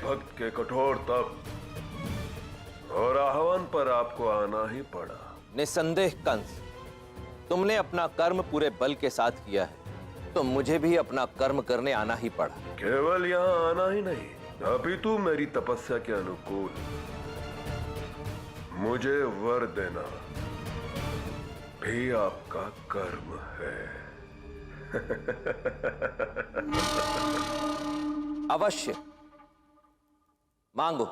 भक्त के कठोर तप और आह्वान पर आपको आना ही पड़ा। निसंदेह कंस, तुमने अपना कर्म पूरे बल के साथ किया है, तो मुझे भी अपना कर्म करने आना ही पड़ा। केवल यहाँ आना ही नहीं, अपितु मेरी तपस्या के अनुकूल मुझे वर देना भी आपका कर्म है। अवश्य मांगो,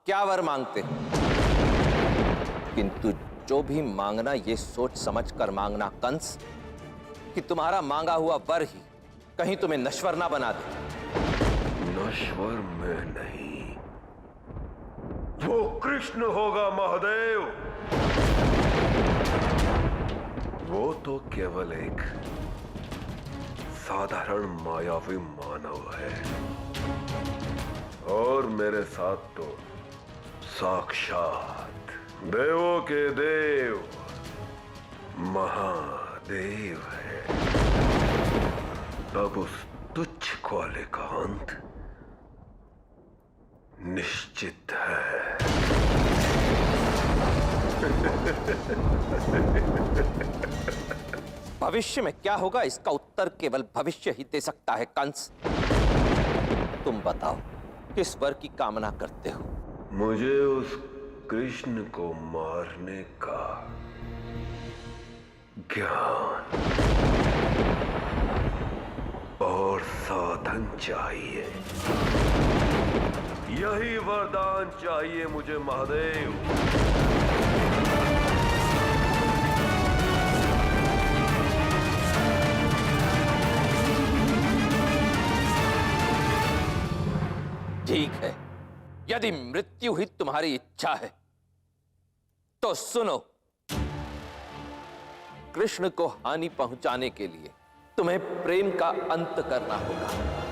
क्या वर मांगते हो? किंतु जो भी मांगना ये सोच समझ कर मांगना कंस, कि तुम्हारा मांगा हुआ वर ही कहीं तुम्हें नश्वर ना बना दे। नश्वर में नहीं, वो कृष्ण होगा महादेव। वो तो केवल एक साधारण मायावी मानव है, और मेरे साथ तो साक्षात देवों के देव महादेव है। तब उस तुच्छ ग्वाले का अंत निश्चित है। भविष्य में क्या होगा, इसका उत्तर केवल भविष्य ही दे सकता है कंस। तुम बताओ, किस वर की कामना करते हो? मुझे उस कृष्ण को मारने का ज्ञान और साधन चाहिए। यही वरदान चाहिए मुझे महादेव। ठीक है, यदि मृत्यु ही तुम्हारी इच्छा है तो सुनो, कृष्ण को हानि पहुंचाने के लिए तुम्हें प्रेम का अंत करना होगा।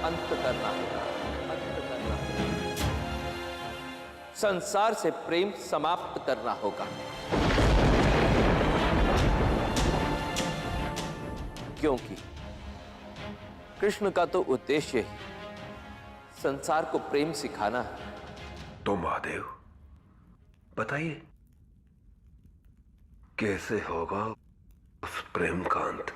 अंत करना होगा, अंत करना होगा। संसार से प्रेम समाप्त करना होगा, क्योंकि कृष्ण का तो उद्देश्य ही संसार को प्रेम सिखाना है। तो महादेव बताइए, कैसे होगा उस प्रेम का अंत?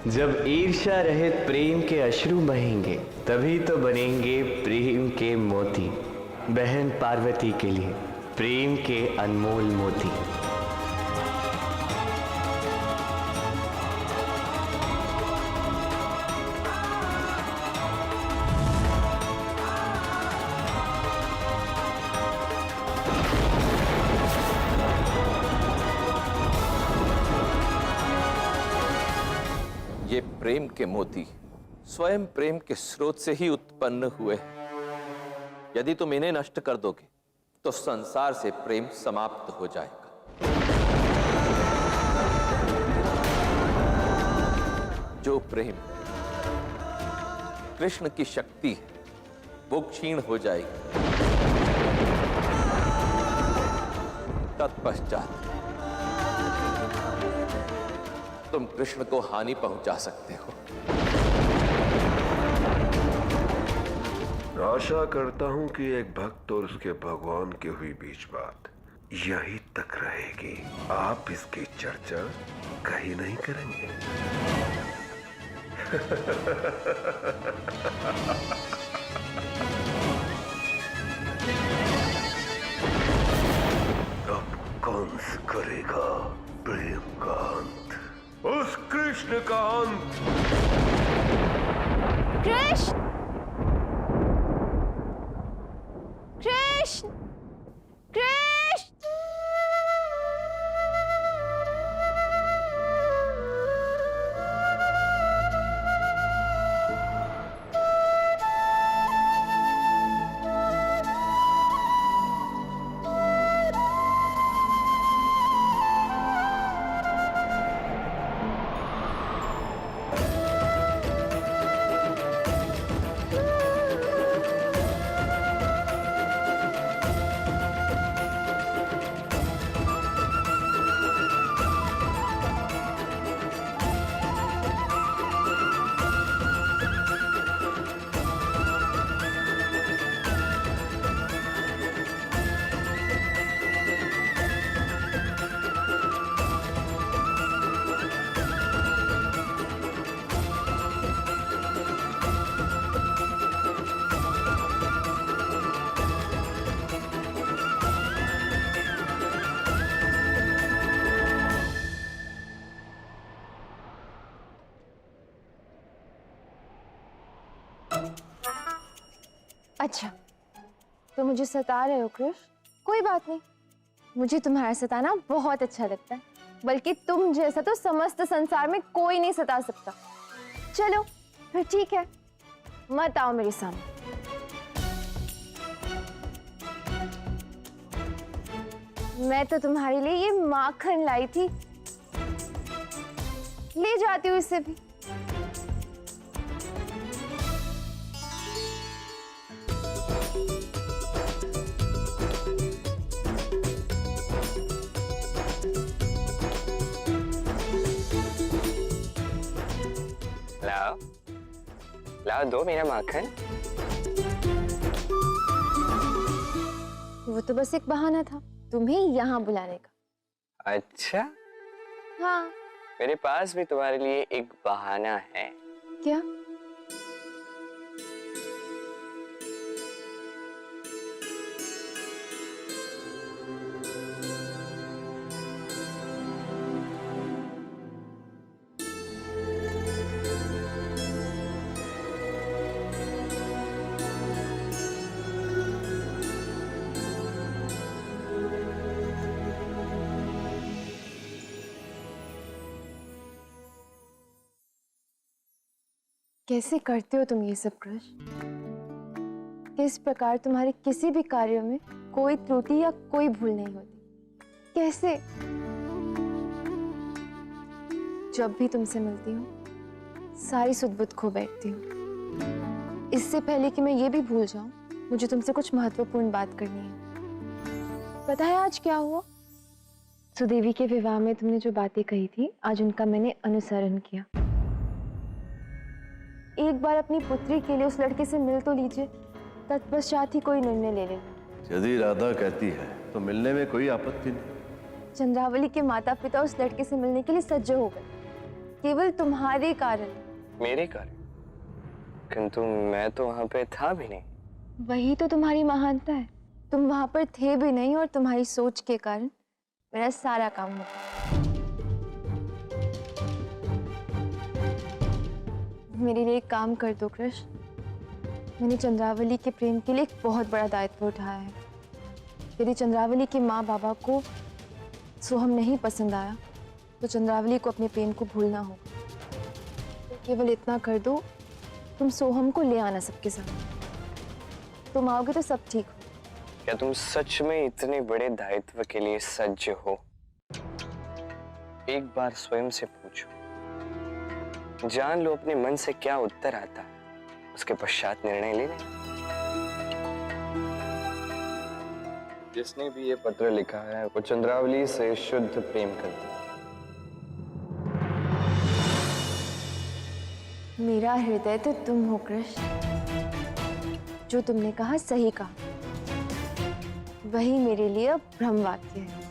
जब ईर्ष्या रहित प्रेम के अश्रु बहेंगे, तभी तो बनेंगे प्रेम के मोती। बहन पार्वती के लिए प्रेम के अनमोल मोती। ये प्रेम के मोती स्वयं प्रेम के स्रोत से ही उत्पन्न हुए हैं। यदि तुम इन्हें नष्ट कर दोगे तो संसार से प्रेम समाप्त हो जाएगा। जो प्रेम कृष्ण की शक्ति है वो क्षीण हो जाएगी। तत्पश्चात तुम कृष्ण को हानि पहुंचा सकते हो। आशा करता हूं कि एक भक्त और उसके भगवान की हुई बीच बात यहीं तक रहेगी। आप इसकी चर्चा कहीं नहीं करेंगे। अब कंस करेगा प्रेम का अंत, उस कृष्ण का अंत। कृष्ण, कृष्ण, कृष्ण। अच्छा, तो मुझे सता रहे हो कृष? कोई बात नहीं, मुझे तुम्हारा सताना बहुत अच्छा लगता है। बल्कि तुम जैसा तो समस्त संसार में कोई नहीं सता सकता। चलो फिर ठीक है, मत आओ मेरे सामने। मैं तो तुम्हारे लिए ये माखन लाई थी, ले जाती हूँ इसे भी। लाओ लाओ, दो मेरा माखन। वो तो बस एक बहाना था तुम्हें यहाँ बुलाने का। अच्छा, हाँ। मेरे पास भी तुम्हारे लिए एक बहाना है। क्या? कैसे करते हो तुम ये सब कृष? किस प्रकार तुम्हारे किसी भी कार्य में कोई त्रुटि या कोई भूल नहीं होती? कैसे? जब भी तुमसे मिलती हूँ सारी सुध-बुध खो बैठती हूँ। इससे पहले कि मैं ये भी भूल जाऊं, मुझे तुमसे कुछ महत्वपूर्ण बात करनी है। पता है आज क्या हुआ? सुदेवी के विवाह में तुमने जो बातें कही थी, आज उनका मैंने अनुसरण किया। एक बार अपनी पुत्री के लिए उस लड़के से मिल तो लीजिए, तत्पश्चात ही कोई निर्णय ले लेना। यदि राधा कहती है तो मिलने में कोई आपत्ति नहीं। चंद्रावली के माता पिता उस लड़के से मिलने के लिए सज्ज हो गए, केवल तुम्हारे कारण। मेरे कारण? किंतु मैं तो वहां पे था भी नहीं। वही तो तुम्हारी महानता है, तुम वहां पर थे भी नहीं और तुम्हारी सोच के कारण मेरा सारा काम हो गया। मेरे लिए एक काम कर दो कृष। मैंने चंद्रावली के प्रेम के लिए एक बहुत बड़ा दायित्व उठाया है। यदि चंद्रावली के माँ बाबा को सोहम नहीं पसंद आया तो चंद्रावली को अपने प्रेम को भूलना होगा। तो केवल इतना कर दो, तुम सोहम को ले आना सबके साथ। तुम आओगे तो सब ठीक हो। क्या तुम सच में इतने बड़े दायित्व के लिए सज्ज हो? एक बार स्वयं से पूछो, जान लो अपने मन से क्या उत्तर आता है, उसके पश्चात निर्णय ले लें। जिसने भी ये पत्र लिखा है वो चंद्रावली से शुद्ध प्रेम करता है। मेरा हृदय तो तुम हो कृष्ण। जो तुमने कहा सही कहा, वही मेरे लिए अब ब्रह्म वाक्य है।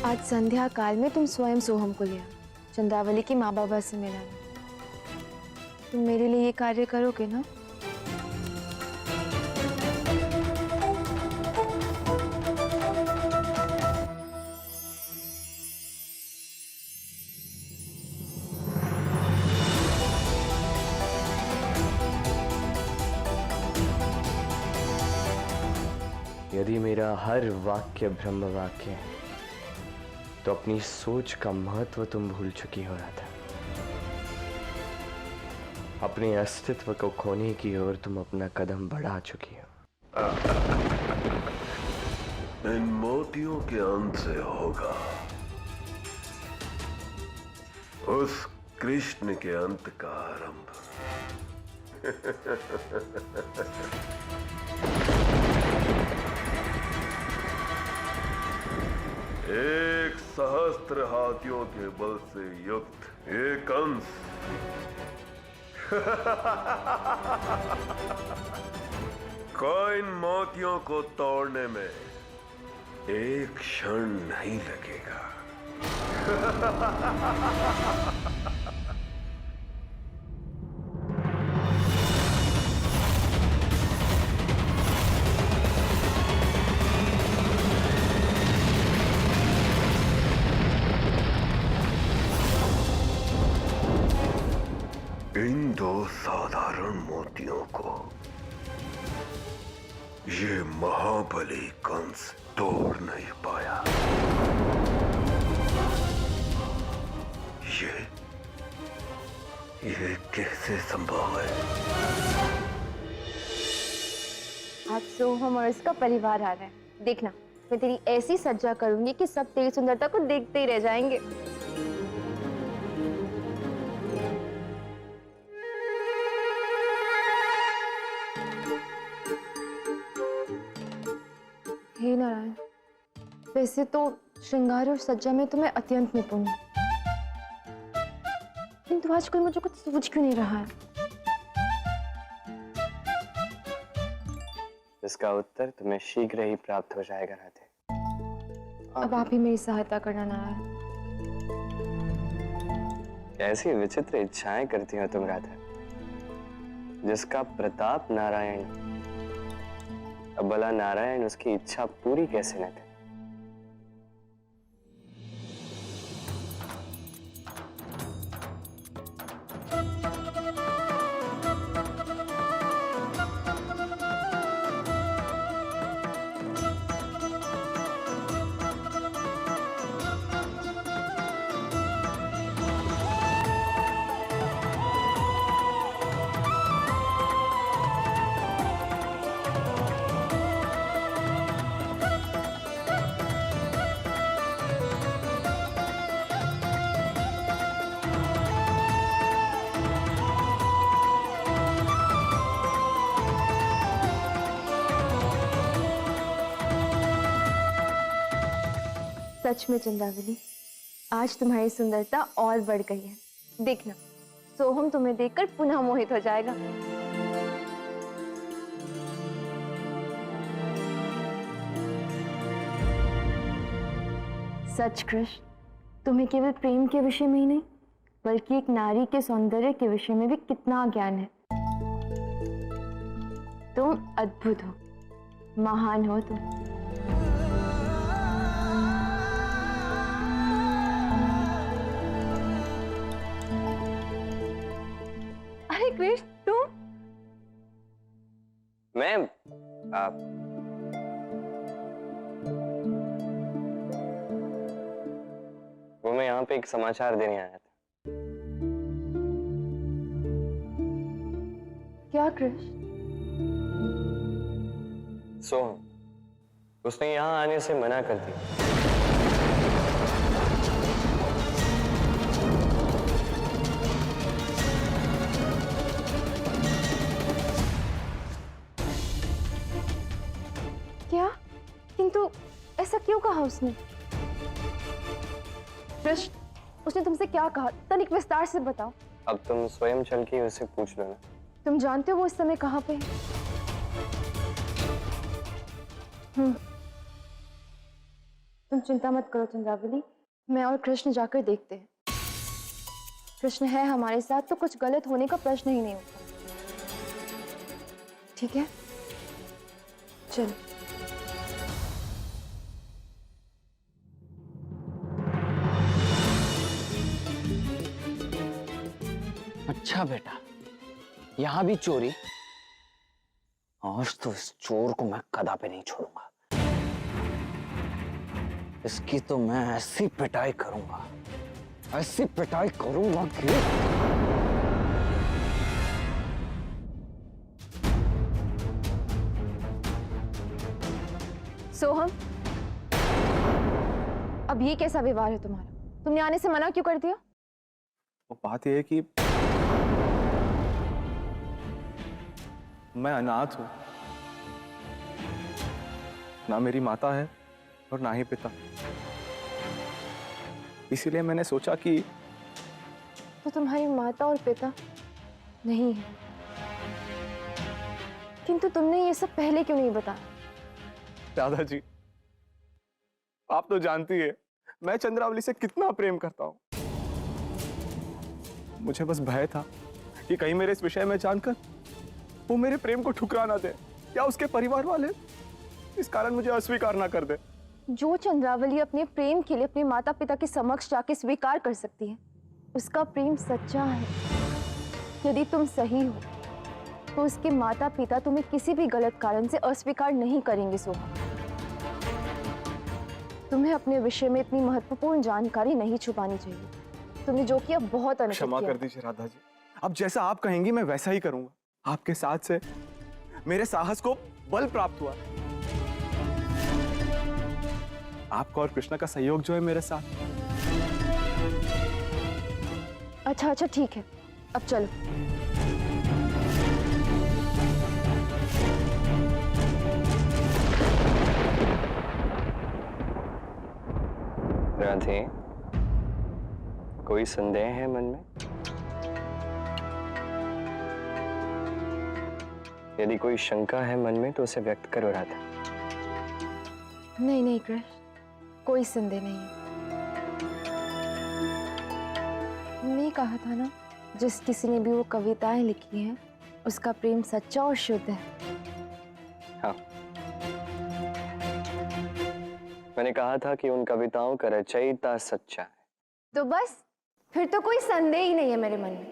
आज संध्या काल में तुम स्वयं सोहम को ले आओ, चंद्रावली की माँ बाबा से मिलाना। तुम मेरे लिए ये कार्य करोगे ना? यदि मेरा हर वाक्य ब्रह्म वाक्य है तो अपनी सोच का महत्व तुम भूल चुकी हो राधा। अपने अस्तित्व को खोने की ओर तुम अपना कदम बढ़ा चुकी हो। इन मोतियों के अंत से होगा उस कृष्ण के अंत का आरंभ। एक सहस्त्र हाथियों के बल से युक्त एक अंश कोई इन मोतियों को तोड़ने में एक क्षण नहीं लगेगा। दो साधारण मोतियों को ये महाबली कंस तोड़ नहीं पाया। ये कैसे संभव है? आज सोहम और इसका परिवार आ रहा है। देखना, मैं तेरी ऐसी सज्जा करूंगी कि सब तेरी सुंदरता को देखते ही रह जाएंगे। हे नारायण, वैसे तो श्रृंगार और सज्जा में तो मैं अत्यंत निपुण हूँ, किंतु आजकल मुझे कुछ सूझ क्यों नहीं रहा है। इसका उत्तर तुम्हें शीघ्र ही प्राप्त हो जाएगा राधे। अब आप ही मेरी सहायता करना नारायण। ऐसी विचित्र इच्छाएं करती हो तुम राधा, जिसका प्रताप नारायण। अब भला नारायण उसकी इच्छा पूरी कैसे न करे? सच में चंद्रावली, आज तुम्हारी सुंदरता और बढ़ गई है। देखना, सोहम तुम्हें देखकर पुनः मोहित हो जाएगा। सच कृष्ण, तुम्हें केवल प्रेम के विषय में ही नहीं, बल्कि एक नारी के सौंदर्य के विषय में भी कितना ज्ञान है। तुम अद्भुत हो, महान हो तुम। अरे कृष्ण, तुम? मैं मैं यहाँ पे एक समाचार देने आया था। क्या कृष्ण? सोहम, उसने यहाँ आने से मना कर दिया। क्या? किंतु ऐसा क्यों कहा उसने? कृष्ण, उसने तुमसे क्या कहा? तनिक विस्तार से बताओ। अब तुम स्वयं चल के उसे पूछ लो ना। तुम जानते हो वो इस समय कहाँ पे है? तुम चिंता मत करो चंद्रावली, मैं और कृष्ण जाकर देखते हैं। कृष्ण है हमारे साथ तो कुछ गलत होने का प्रश्न ही नहीं होता। ठीक है, चलो। अच्छा बेटा, यहां भी चोरी? आज तो इस चोर को मैं कदापि नहीं छोड़ूंगा। इसकी तो मैं ऐसी पिटाई करूंगा, ऐसी पिटाई करूंगा कि सोहम, अब ये कैसा व्यवहार है तुम्हारा? तुमने आने से मना क्यों कर दिया? वो बात यह है कि मैं अनाथ हूं, ना मेरी माता है और ना ही पिता। इसीलिए मैंने सोचा कि तो तुम्हारी माता और पिता नहीं है, किंतु तुमने ये सब पहले क्यों नहीं बताया? दादाजी, आप तो जानती है मैं चंद्रावली से कितना प्रेम करता हूं। मुझे बस भय था कि कहीं मेरे इस विषय में जानकर वो मेरे प्रेम को ठुकरा ना दे, या उसके परिवार वाले इस कारण मुझे अस्वीकार ना कर दे। जो चंद्रावली अपने प्रेम के लिए अपने माता पिता के समक्ष जाके स्वीकार कर सकती है, उसका प्रेम सच्चा है। यदि तुम सही हो तो उसके माता पिता तुम्हें किसी भी गलत कारण से अस्वीकार नहीं करेंगे सोहम। तुम्हें अपने विषय में इतनी महत्वपूर्ण जानकारी नहीं छुपानी चाहिए। तुमने जो किया बहुत अनुचित क्षमा किया। कर दीजिए राधा जी, अब जैसा आप कहेंगी मैं वैसा ही करूंगा। आपके साथ से मेरे साहस को बल प्राप्त हुआ। आपका और कृष्णा का सहयोग जो है मेरे साथ। अच्छा ठीक है, अब चलो। राधे, कोई संदेह है मन में? यदि कोई शंका है मन में तो उसे व्यक्त करो राधा। नहीं कृष्ण, कोई संदेह नहीं है। तुमने कहा था ना, जिस किसी ने भी वो कविताएं लिखी हैं उसका प्रेम सच्चा और शुद्ध है। हाँ, मैंने कहा था कि उन कविताओं का रचयिता सच्चा है। तो बस फिर तो कोई संदेह ही नहीं है मेरे मन में।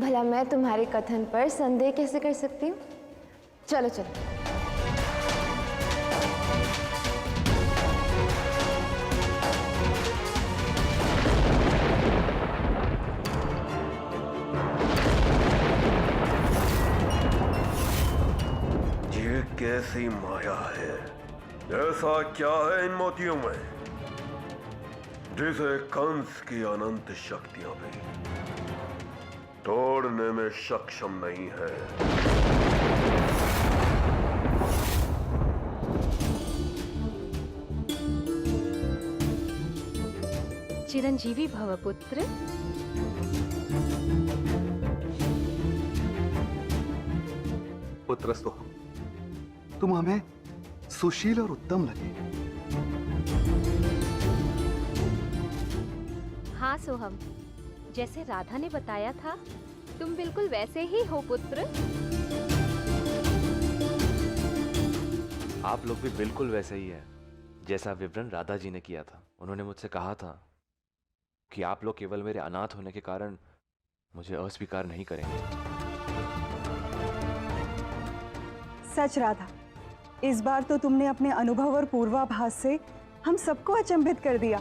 भला मैं तुम्हारे कथन पर संदेह कैसे कर सकती हूँ? चलो चलो। ये कैसी माया है? ऐसा क्या है इन मोतियों में जिसे कंस की अनंत शक्तियां भी तोड़ने में सक्षम नहीं है? चिरंजीवी भव पुत्र। पुत्र सोहम, तुम हमें सुशील और उत्तम लगे। हाँ सोहम, जैसे राधा ने बताया था तुम बिल्कुल वैसे ही हो पुत्र। आप लोग भी बिल्कुल वैसे ही है जैसा विवरण राधा जी ने किया था। उन्होंने मुझसे कहा था कि आप लोग केवल मेरे अनाथ होने के कारण मुझे अस्वीकार नहीं करेंगे। सच राधा, इस बार तो तुमने अपने अनुभव और पूर्वाभास से हम सबको अचंभित कर दिया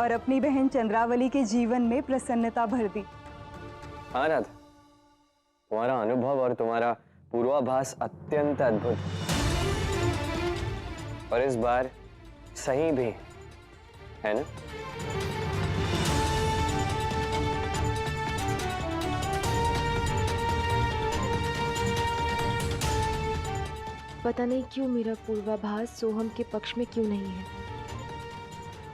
और अपनी बहन चंद्रावली के जीवन में प्रसन्नता भर दी। हाँ राधा, तुम्हारा अनुभव और तुम्हारा पूर्वाभास अत्यंत अद्भुत और इस बार सही भी है ना? पता नहीं क्यों मेरा पूर्वाभास सोहम के पक्ष में क्यों नहीं है।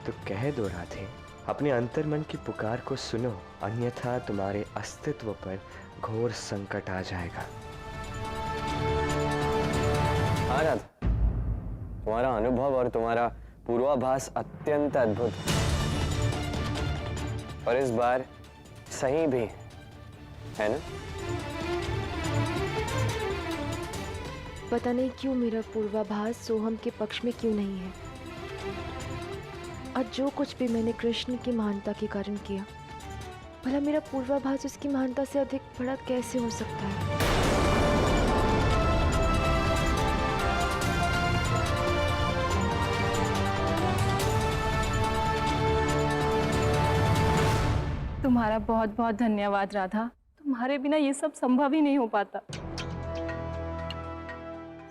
तो कह दो राधे, अपने अंतर्मन की पुकार को सुनो, अन्यथा तुम्हारे अस्तित्व पर घोर संकट आ जाएगा। हाँ राधा, तुम्हारा अनुभव और तुम्हारा पूर्वाभास अत्यंत अद्भुत और इस बार सही भी है ना? पता नहीं क्यों मेरा पूर्वाभास सोहम के पक्ष में क्यों नहीं है। और जो कुछ भी मैंने कृष्ण की महानता के कारण किया, भला मेरा पूर्वाभास उसकी महानता से अधिक बड़ा कैसे हो सकता है? तुम्हारा बहुत बहुत धन्यवाद राधा। तुम्हारे बिना ये सब संभव ही नहीं हो पाता।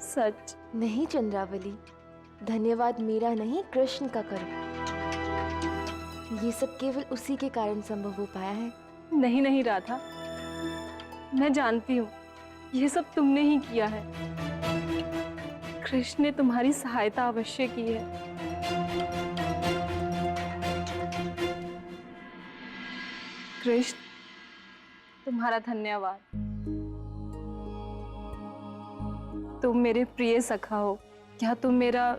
सच। नहीं चंद्रावली, धन्यवाद मेरा नहीं, कृष्ण का करो। ये सब केवल उसी के कारण संभव हो पाया है। नहीं नहीं राधा, मैं जानती हूँ ये सब तुमने ही किया है। कृष्ण ने तुम्हारी सहायता अवश्य की है। कृष्ण, तुम्हारा धन्यवाद। तुम मेरे प्रिय सखा हो। क्या तुम मेरा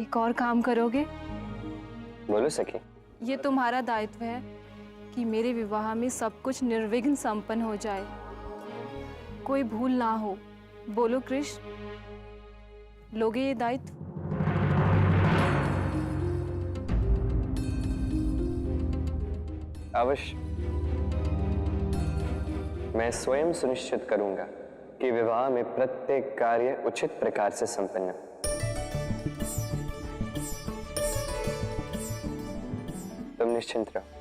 एक और काम करोगे? बोलो सखी। ये तुम्हारा दायित्व है कि मेरे विवाह में सब कुछ निर्विघ्न संपन्न हो जाए, कोई भूल ना हो। बोलो कृष्ण, लोगे ये दायित्व? अवश्य। मैं स्वयं सुनिश्चित करूंगा कि विवाह में प्रत्येक कार्य उचित प्रकार से संपन्न हो। तुम निश्चिंत रहो।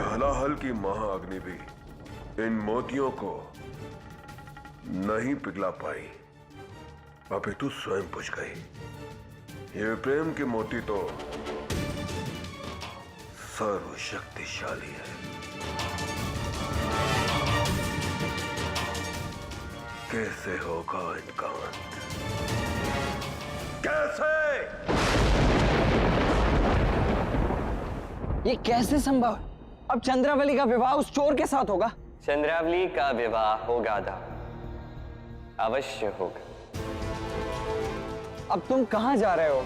हलाहल की महाअग्नि भी इन मोतियों को नहीं पिघला पाई। अभी तू स्वयं बुझ गई। ये प्रेम के मोती तो सर्वशक्तिशाली है। कैसे होगा इनका अंत? कैसे? ये कैसे संभव है? अब चंद्रावली का विवाह उस चोर के साथ होगा? चंद्रावली का विवाह होगा दा, अवश्य होगा। अब तुम कहां जा रहे हो?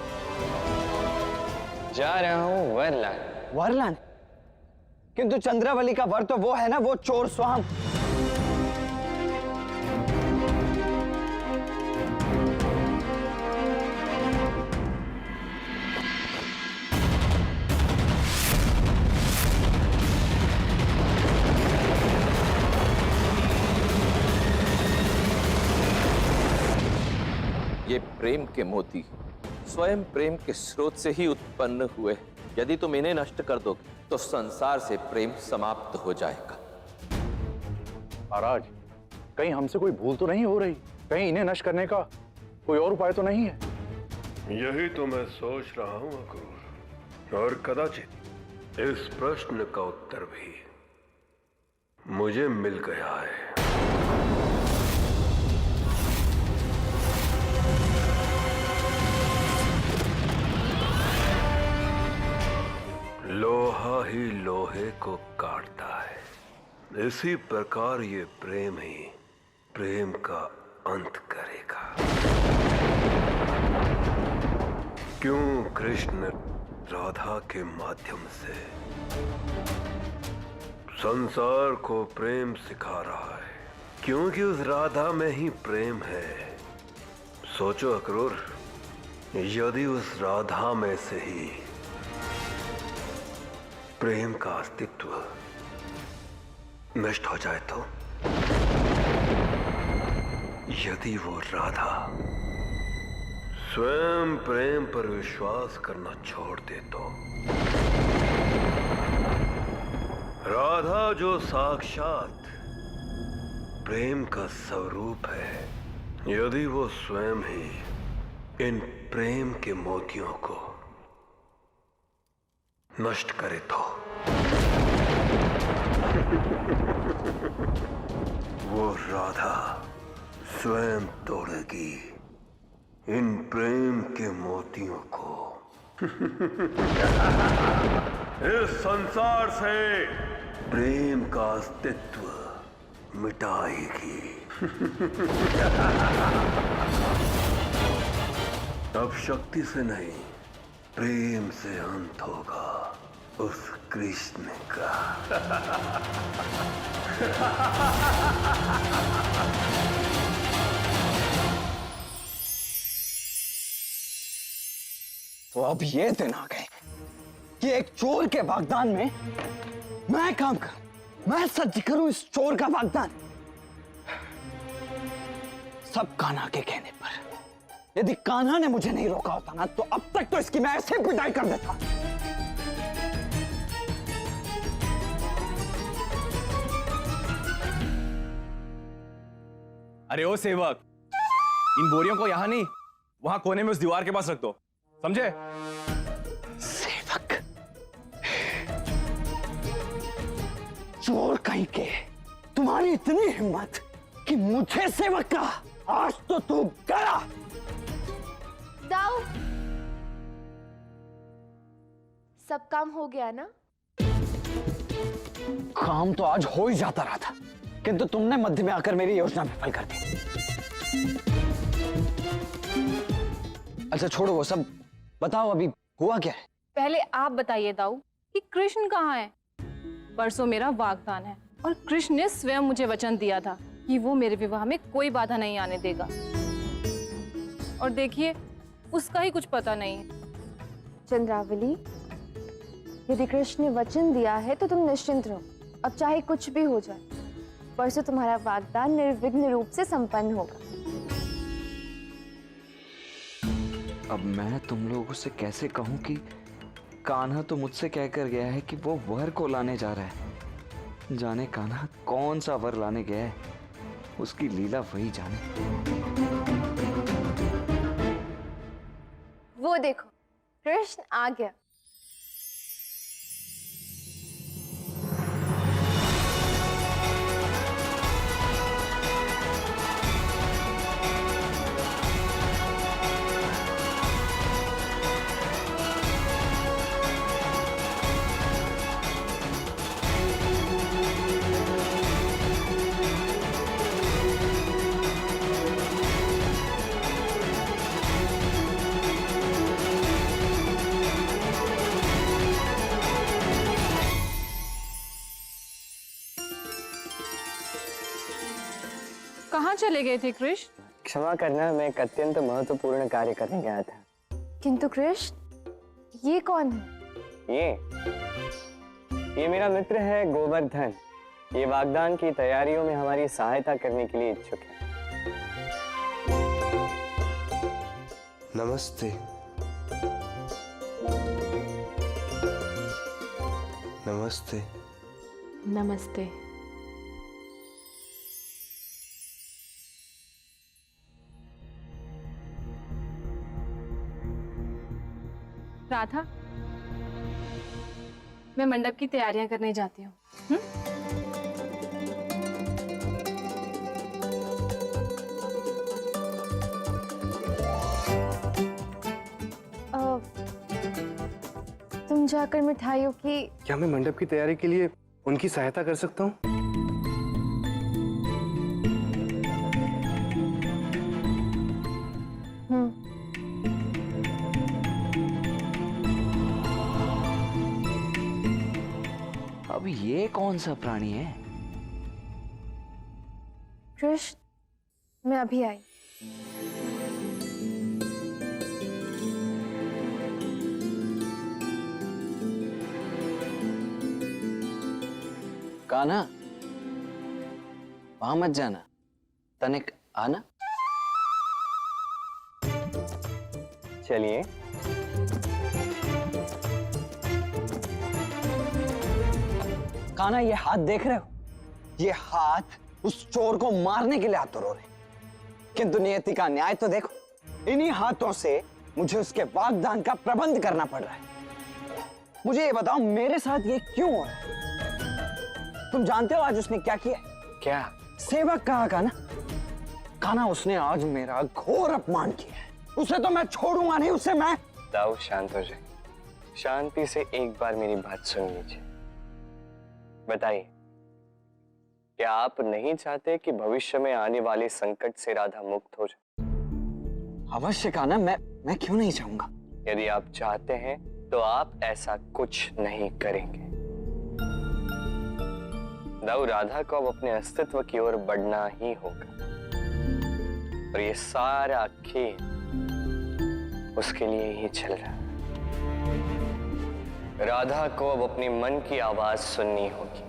जा रहा हूं वरलान। वरलान? किंतु चंद्रावली का वर तो वो है ना, वो चोर स्वाम। ये प्रेम के मोती स्वयं प्रेम के स्रोत से ही उत्पन्न हुए। यदि तुम इन्हें नष्ट कर दोगे तो संसार से प्रेम समाप्त हो जाएगा। महाराज, कहीं हमसे कोई भूल तो नहीं हो रही? कहीं इन्हें नष्ट करने का कोई और उपाय तो नहीं है? यही तो मैं सोच रहा हूं अक्रूर, और कदाचित इस प्रश्न का उत्तर भी मुझे मिल गया है। लोहा ही लोहे को काटता है। इसी प्रकार ये प्रेम ही प्रेम का अंत करेगा। क्यों कृष्ण राधा के माध्यम से संसार को प्रेम सिखा रहा है? क्योंकि उस राधा में ही प्रेम है। सोचो अक्रूर, यदि उस राधा में से ही प्रेम का अस्तित्व नष्ट हो जाए तो? यदि वो राधा स्वयं प्रेम पर विश्वास करना छोड़ दे तो? राधा जो साक्षात प्रेम का स्वरूप है, यदि वो स्वयं ही इन प्रेम के मोतियों को नष्ट करे तो? वो राधा स्वयं तोड़ेगी इन प्रेम के मोतियों को। इस संसार से प्रेम का अस्तित्व मिटाएगी। अब शक्ति से नहीं, प्रेम से अंत होगा उस कृष्ण का। तो अब ये दिन आ गए कि एक चोर के वागदान में मैं काम करूं, मैं सच करूं इस चोर का वागदान। सब कान्हा के कहने पर। यदि कान्हा ने मुझे नहीं रोका होता ना, तो अब तक तो इसकी मैं ऐसे पिटाई कर देता। अरे ओ सेवक, इन बोरियों को यहां नहीं, वहां कोने में उस दीवार के पास रख दो, समझे? सेवक, चोर कहीं के, तुम्हारी इतनी हिम्मत कि मुझे सेवक का, आज तो तू गया। दाऊ, सब काम हो गया ना? काम तो आज हो ही जाता रहा था, किंतु तुमने मध्य में आकर मेरी योजना विफल कर दी। अच्छा छोड़ो वो सब, बताओ अभी हुआ क्या है? पहले आप बताइए दाऊ कि कृष्ण कहाँ है? परसों मेरा वागदान है और कृष्ण ने स्वयं मुझे वचन दिया था कि वो मेरे विवाह में कोई बाधा नहीं आने देगा। और देखिए उसका ही कुछ पता नहीं है। चंद्रावली, यदि कृष्ण ने वचन दिया है तो तुम निश्चिंत रहो। अब चाहे कुछ भी हो जाए, परसों तुम्हारा वागदान निर्विघ्न रूप से संपन्न होगा। अब मैं तुम लोगों से कैसे कहूं कि कान्हा तो मुझसे कहकर गया है कि वो वर को लाने जा रहा है। जाने कान्हा कौन सा वर लाने गया है, उसकी लीला वही जाने। वो देखो, कृष्ण आ गया। कहाँ चले गए थे कृष्ण? क्षमा करना, मैं एक अत्यंत महत्वपूर्ण कार्य करने गया था। किंतु कृष्ण, ये कौन है? ये मेरा मित्र है गोवर्धन। ये वागदान की तैयारियों में हमारी सहायता करने के लिए इच्छुक है। नमस्ते। नमस्ते। नमस्ते। राधा, मैं मंडप की तैयारियां करने जाती हूँ। तुम जाकर मिठाइयों की। क्या मैं मंडप की तैयारी के लिए उनकी सहायता कर सकता हूँ? अब ये कौन सा प्राणी है? कृष्ण, मैं अभी आई। कान्हा, वहां मत जाना, तनिक आना। चलिए। कान्हा, ये हाथ देख रहे हो? ये हाथ उस चोर को मारने के लिए हाथ रो रहे, किंतु नियति का न्याय तो देखो। इन्हीं हाथों से मुझे उसके वागदान का प्रबंध करना पड़ रहा है। मुझे ये बताओ, मेरे साथ ये क्यों हो रहा है? तुम जानते हो आज उसने क्या किया? क्या? सेवक कहा कान्हा। कान्हा, उसने आज मेरा घोर अपमान किया है। उसे तो मैं छोड़ूंगा नहीं, उसे मैं। दाऊ, शांत हो जाए। शांति से एक बार मेरी बात सुन लीजिए। बताइए, क्या आप नहीं चाहते कि भविष्य में आने वाले संकट से राधा मुक्त हो जाए? अवश्य कान्हा, मैं क्यों नहीं चाहूंगा। यदि आप चाहते हैं तो आप ऐसा कुछ नहीं करेंगे। दाऊ, राधा को अब अपने अस्तित्व की ओर बढ़ना ही होगा और ये सारा खेल उसके लिए ही चल रहा है। राधा को अब अपने मन की आवाज सुननी होगी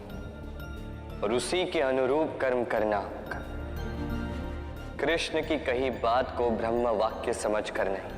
और उसी के अनुरूप कर्म करना होगा। कृष्ण की कही बात को ब्रह्म वाक्य समझकर नहीं।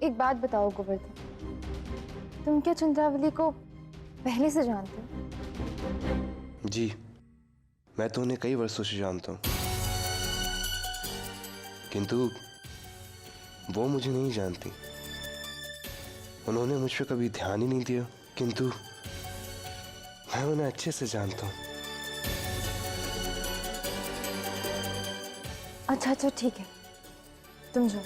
एक बात बताओ गोवर्धन, तुम क्या चंद्रावली को पहले से जानते हो? जी, मैं तो उन्हें कई वर्षों से जानता हूँ, किंतु वो मुझे नहीं जानती। उन्होंने मुझ पर कभी ध्यान ही नहीं दिया, किंतु मैं उन्हें अच्छे से जानता हूँ। अच्छा अच्छा ठीक है, तुम जाओ।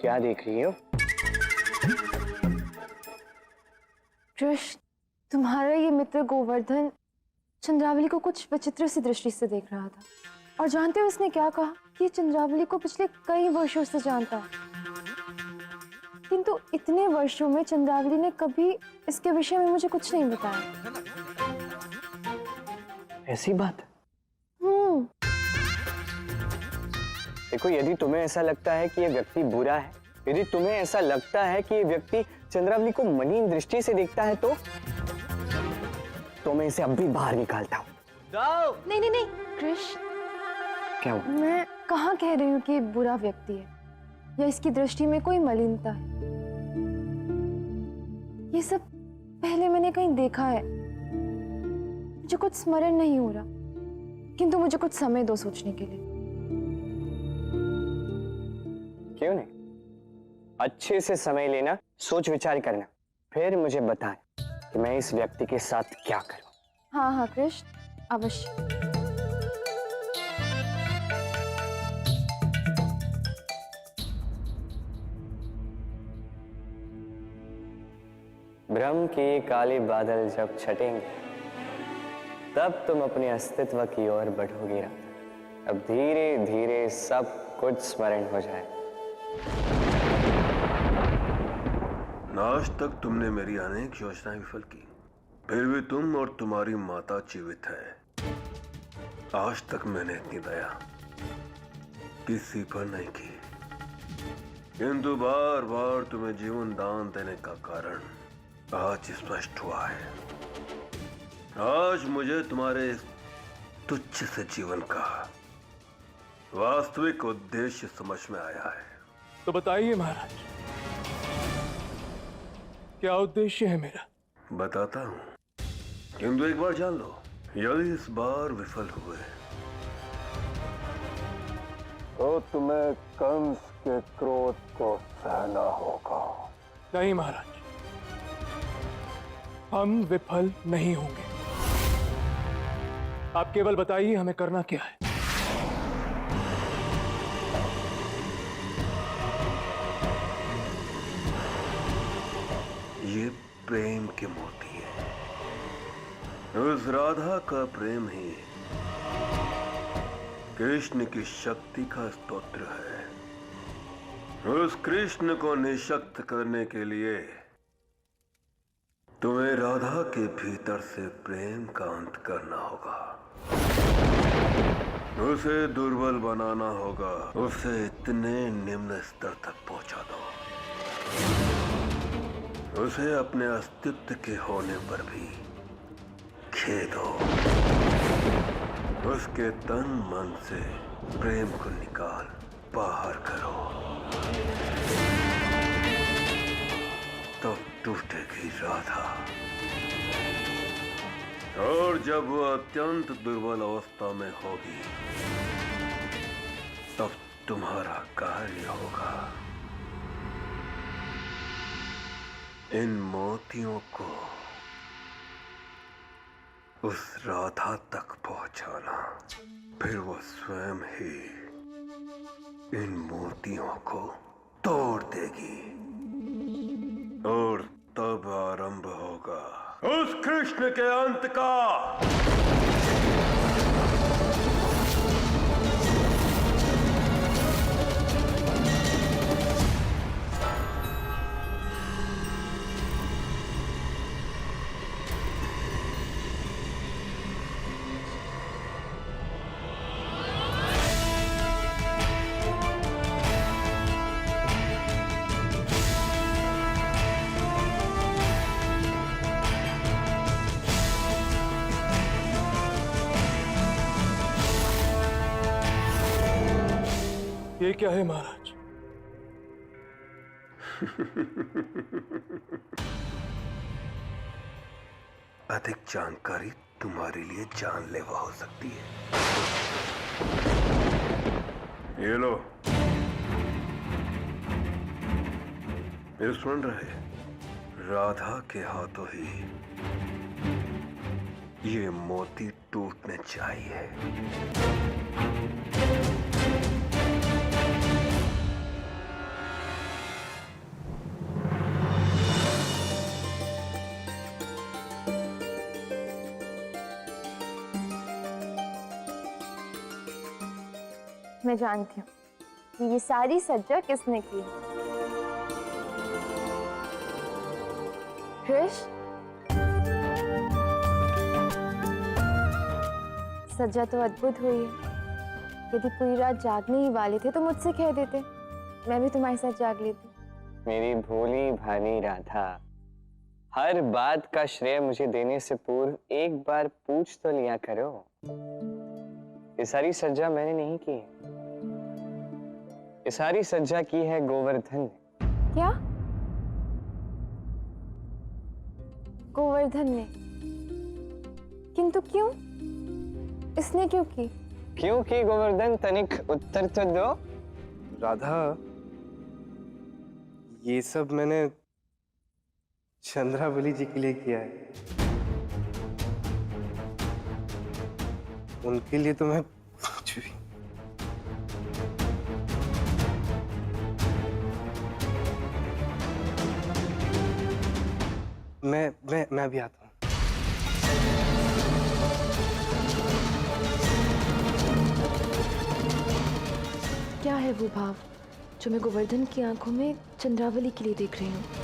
क्या देख रही हो? कृष्ण, तुम्हारा ये मित्र गोवर्धन चंद्रावली को कुछ विचित्र सी दृष्टि से देख रहा था, और जानते हो उसने क्या कहा कि चंद्रावली को पिछले कई वर्षों से जानता है, किंतु इतने वर्षों में चंद्रावली ने कभी इसके विषय में मुझे कुछ नहीं बताया। ऐसी बात? देखो, यदि तुम्हें ऐसा लगता है कि ये व्यक्ति बुरा है, यदि तुम्हें ऐसा लगता है कि ये व्यक्ति चंद्रावली को मलिन दृष्टि से देखता है, तो मैं इसे अब भी बाहर निकालता हूँ। नहीं नहीं नहीं कृष्ण, क्या हुआ? मैं कहाँ कह रही हूँ कि ये बुरा व्यक्ति है या इसकी दृष्टि में कोई मलिनता है। ये सब पहले मैंने कहीं देखा है, मुझे कुछ स्मरण नहीं हो रहा, किंतु मुझे कुछ समय दो सोचने के लिए। क्यों नहीं? अच्छे से समय लेना, सोच विचार करना, फिर मुझे बताएं कि मैं इस व्यक्ति के साथ क्या करूं। हाँ हाँ कृष्ण, अवश्य। भ्रम के काले बादल जब छटेंगे, तब तुम अपने अस्तित्व की ओर बढ़ोगे राधा। अब धीरे धीरे सब कुछ स्मरण हो जाए। आज तक तुमने मेरी अनेक योजनाएं विफल की, फिर भी तुम और तुम्हारी माता जीवित है। आज तक मैंने इतनी दया किसी पर नहीं की, किंतु बार बार तुम्हें जीवन दान देने का कारण आज स्पष्ट हुआ है। आज मुझे तुम्हारे इस तुच्छ से जीवन का वास्तविक उद्देश्य समझ में आया है। तो बताइए महाराज, क्या उद्देश्य है मेरा? बताता हूं, किंतु एक बार जान लो, यदि इस बार विफल हुए तो तुम्हें कंस के क्रोध को सहना होगा। नहीं महाराज, हम विफल नहीं होंगे। आप केवल बताइए हमें करना क्या है। ये प्रेम के मोती है। उस राधा का प्रेम ही कृष्ण की शक्ति का स्तोत्र है। उस कृष्ण को निशक्त करने के लिए तुम्हें राधा के भीतर से प्रेम का अंत करना होगा, उसे दुर्बल बनाना होगा, उसे इतने निम्न स्तर तक पहुंचा दो, उसे अपने अस्तित्व के होने पर भी खेद हो, उसके तन मन से प्रेम को निकाल बाहर करो, तो टूटेगी राधा। और जब वह अत्यंत दुर्बल अवस्था में होगी, तब तुम्हारा कार्य होगा इन मोतियों को उस राधा तक पहुंचाना। फिर वो स्वयं ही इन मोतियों को तोड़ देगी और तब आरंभ होगा उस कृष्ण के अंत का। ये क्या है महाराज? अधिक जानकारी तुम्हारे लिए जानलेवा हो सकती है। ये लो, ये सुन रहे, राधा के हाथों ही ये मोती टूटने चाहिए। मैं जानती हूँ कि ये सारी सज्जा किसने की है। कृष, सज्जा तो अद्भुत हुई है। यदि पूरी रात जागने ही वाले थे तो मुझसे कह देते, मैं भी तुम्हारे साथ जाग लेती। मेरी भोली भानी राधा, हर बात का श्रेय मुझे देने से पूर्व एक बार पूछ तो लिया करो। ये सारी सज्जा मैंने नहीं की है, ये सारी सज्जा की है गोवर्धन ने। क्या? गोवर्धन ने? किंतु क्यों? इसने क्यों की? क्यों की गोवर्धन? तनिक उत्तर तो दो। राधा, ये सब मैंने चंद्रावली जी के लिए किया है। उनके लिए तो मैं कुछ भी। मैं भी आता हूँ। क्या है वो भाव जो मैं गोवर्धन की आंखों में चंद्रावली के लिए देख रही हूँ?